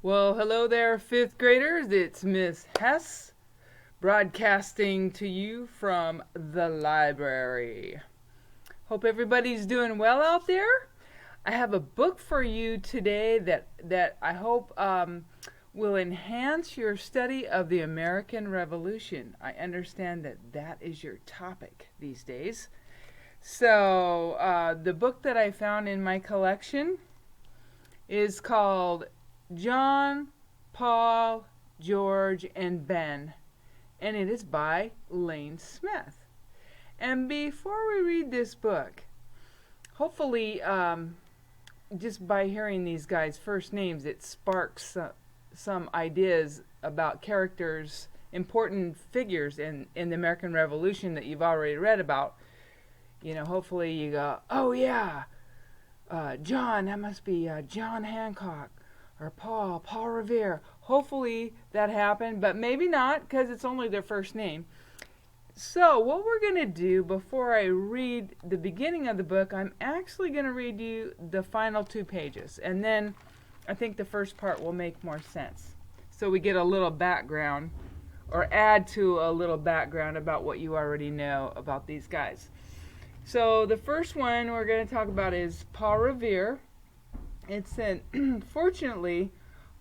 Well, hello there, fifth graders. It's Miss Hess broadcasting to you from the library. Hope everybody's doing well out there. I have a book for you today that I hope will enhance your study of the American Revolution. I understand that is your topic these days. So, the book that I found in my collection is called John, Paul, George, and Ben, and it is by Lane Smith. And before we read this book, hopefully, just by hearing these guys' first names, it sparks some ideas about characters, important figures in the American Revolution that you've already read about. Hopefully you go, oh yeah, John, that must be John Hancock. Or Paul Revere. Hopefully that happened, but maybe not because it's only their first name. So what we're going to do before I read the beginning of the book, I'm actually going to read you the final 2 pages. And then I think the first part will make more sense. So we get a little background or add to a little background about what you already know about these guys. So the first one we're going to talk about is Paul Revere. It said, fortunately,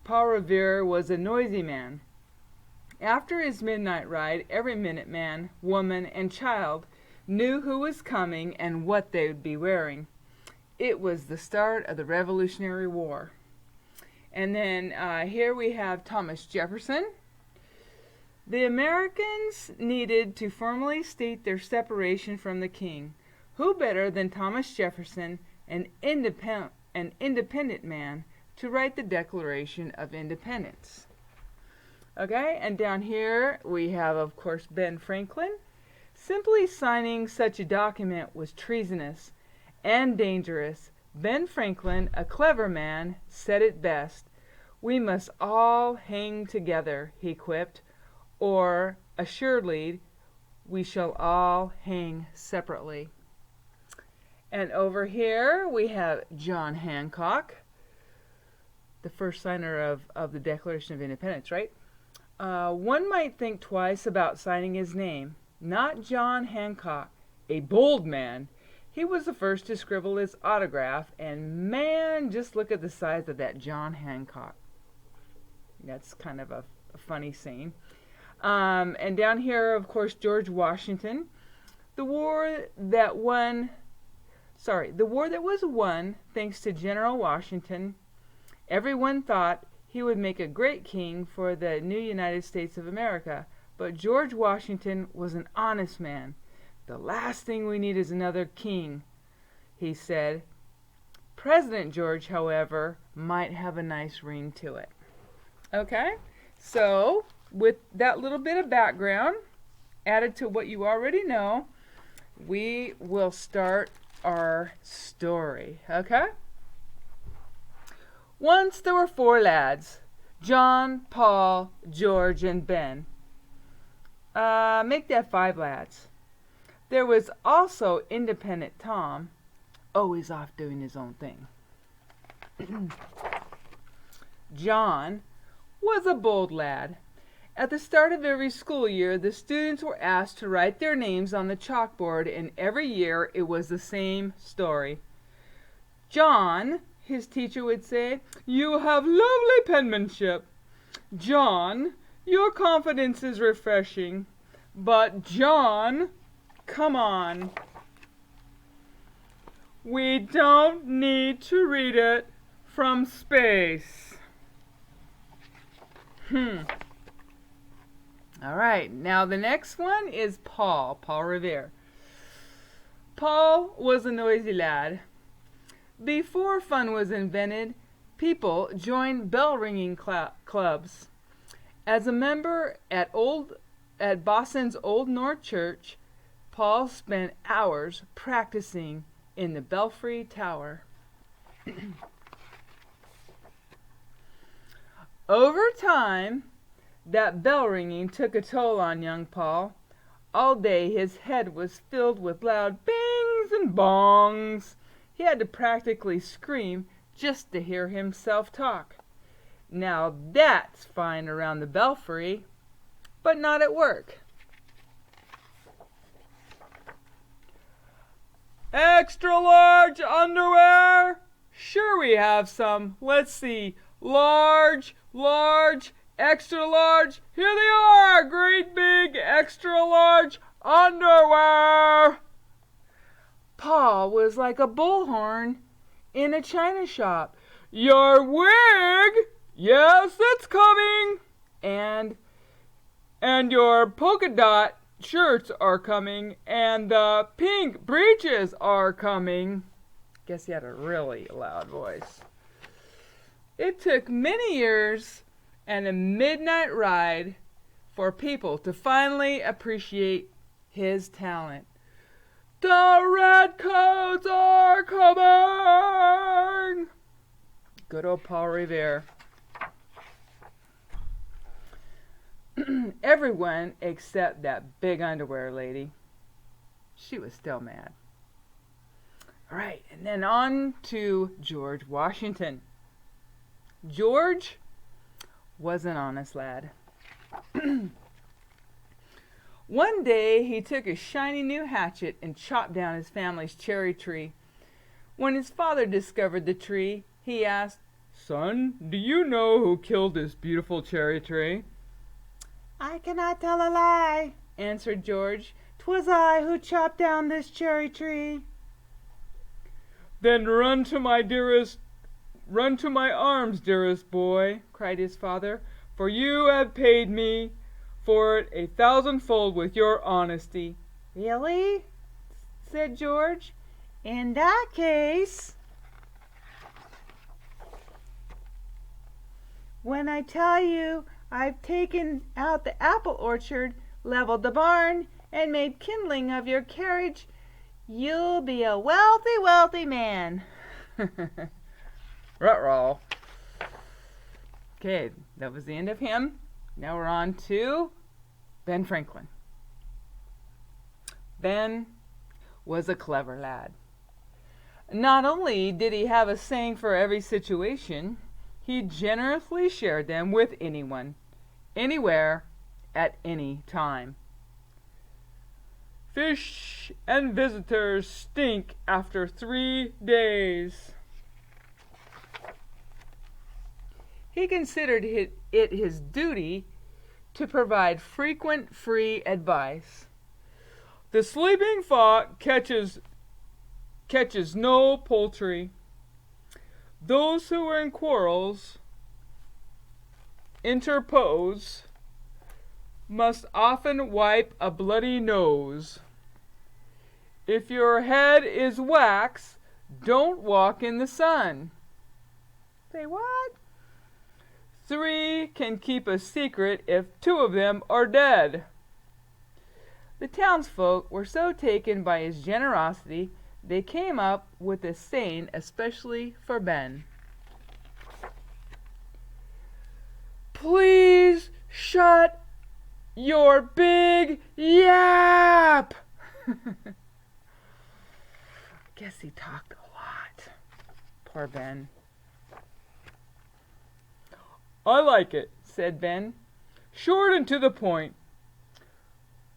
Paul Revere was a noisy man. After his midnight ride, every Minuteman, woman, and child knew who was coming and what they would be wearing. It was the start of the Revolutionary War. And then here we have Thomas Jefferson. The Americans needed to formally state their separation from the king. Who better than Thomas Jefferson, an independent man, to write the Declaration of Independence? Okay, and down here we have, of course, Ben Franklin. Simply signing such a document was treasonous and dangerous. Ben Franklin, a clever man, said it best. We must all hang together, he quipped, or assuredly we shall all hang separately. And over here we have John Hancock, the first signer of the Declaration of Independence, right? One might think twice about signing his name. Not John Hancock, a bold man. He was the first to scribble his autograph, and man, just look at the size of that John Hancock. That's kind of a funny scene. And down here, of course, George Washington. The war that was won thanks to General Washington. Everyone thought he would make a great king for the new United States of America, but George Washington was an honest man. The last thing we need is another king, he said. President George, however, might have a nice ring to it. Okay, so with that little bit of background added to what you already know, we will start our story, okay? Once there were 4 lads, John, Paul, George, and Ben. Make that 5 lads. There was also independent Tom, always off doing his own thing. John was a bold lad. At the start of every school year, the students were asked to write their names on the chalkboard, and every year it was the same story. John, his teacher would say, you have lovely penmanship. John, your confidence is refreshing. But John, come on. We don't need to read it from space. All right, now the next one is Paul Revere. Paul was a noisy lad. Before fun was invented, people joined bell-ringing clubs. As a member at Boston's Old North Church, Paul spent hours practicing in the Belfry Tower. Over time, that bell ringing took a toll on young Paul. All day his head was filled with loud bings and bongs. He had to practically scream just to hear himself talk. Now that's fine around the belfry, but not at work. Extra large underwear? Sure we have some. Let's see. Large, extra large. Here they are, great big extra large underwear. Paul was like a bullhorn in a china shop. Your wig? Yes, it's coming. And your polka dot shirts are coming, and the pink breeches are coming. Guess he had a really loud voice. It took many years and a midnight ride for people to finally appreciate his talent. The redcoats are coming! Good old Paul Revere. Everyone except that big underwear lady. She was still mad. All right, and then on to George Washington. George was an honest lad. One day he took a shiny new hatchet and chopped down his family's cherry tree. When his father discovered the tree, he asked, "Son, do you know who killed this beautiful cherry tree?" "I cannot tell a lie," answered George. "'Twas I who chopped down this cherry tree." "Then run to my arms, dearest boy," cried his father, "for you have paid me for it 1,000-fold with your honesty." "Really?" said George. "In that case, when I tell you I've taken out the apple orchard, leveled the barn, and made kindling of your carriage, you'll be a wealthy, wealthy man." Ruh-roh. Okay, that was the end of him. Now we're on to Ben Franklin. Ben was a clever lad. Not only did he have a saying for every situation, he generously shared them with anyone, anywhere, at any time. Fish and visitors stink after 3 days. He considered it his duty to provide frequent free advice. The sleeping fox catches no poultry. Those who are in quarrels interpose must often wipe a bloody nose. If your head is wax, don't walk in the sun. Say what? 3 can keep a secret if 2 of them are dead. The townsfolk were so taken by his generosity, they came up with a saying especially for Ben. "Please shut your big yap!" Guess he talked a lot. Poor Ben. "I like it," said Ben. "Short and to the point.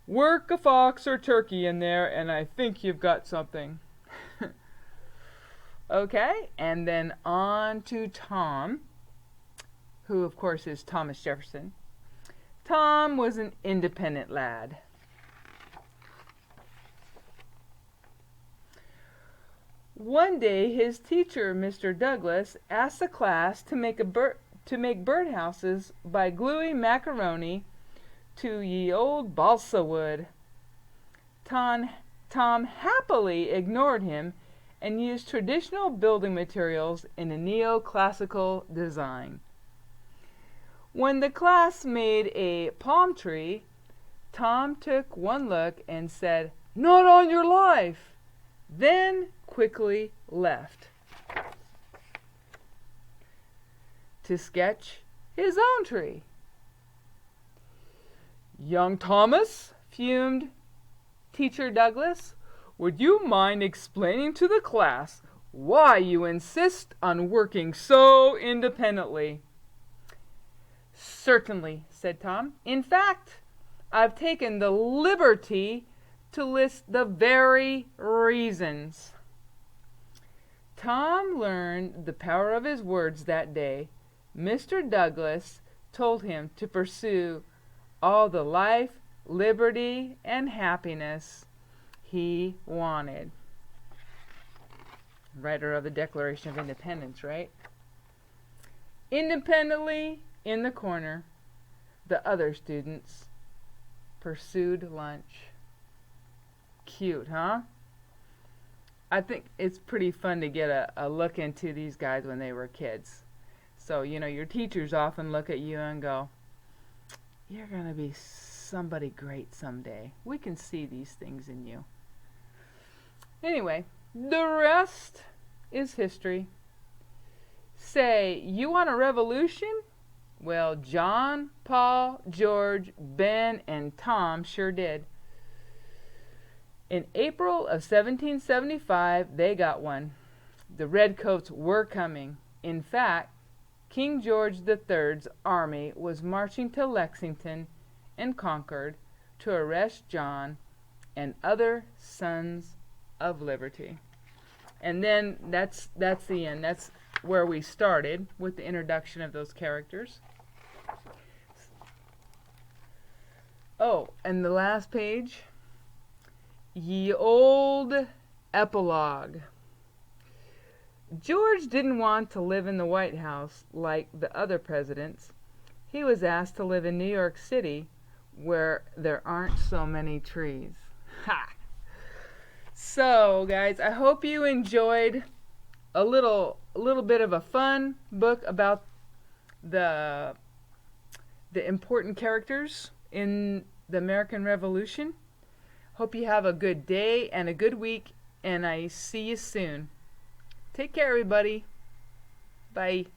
Work a fox or turkey in there, and I think you've got something." Okay, and then on to Tom, who of course is Thomas Jefferson. Tom was an independent lad. One day his teacher, Mr. Douglas, asked the class to make birdhouses by gluing macaroni to ye old balsa wood. Tom happily ignored him and used traditional building materials in a neoclassical design. When the class made a palm tree, Tom took one look and said, "Not on your life," then quickly left to sketch his own tree. "Young Thomas," fumed Teacher Douglas, "would you mind explaining to the class why you insist on working so independently?" Certainly, said Tom. In fact, I've taken the liberty to list the very reasons. Tom learned the power of his words that day. Mr. Douglas told him to pursue all the life, liberty, and happiness he wanted. Writer of the Declaration of Independence, right? Independently, in the corner, the other students pursued lunch. Cute, huh? I think it's pretty fun to get a look into these guys when they were kids. So, your teachers often look at you and go, you're going to be somebody great someday. We can see these things in you. Anyway, the rest is history. Say, you want a revolution? Well, John, Paul, George, Ben, and Tom sure did. In April of 1775, they got one. The Redcoats were coming. In fact, King George III's army was marching to Lexington and Concord to arrest John and other sons of liberty. And then that's the end. That's where we started with the introduction of those characters. Oh, and the last page, ye old epilogue. George didn't want to live in the White House like the other presidents. He was asked to live in New York City where there aren't so many trees. Ha! So, guys, I hope you enjoyed a little bit of a fun book about the important characters in the American Revolution. Hope you have a good day and a good week, and I see you soon. Take care, everybody. Bye.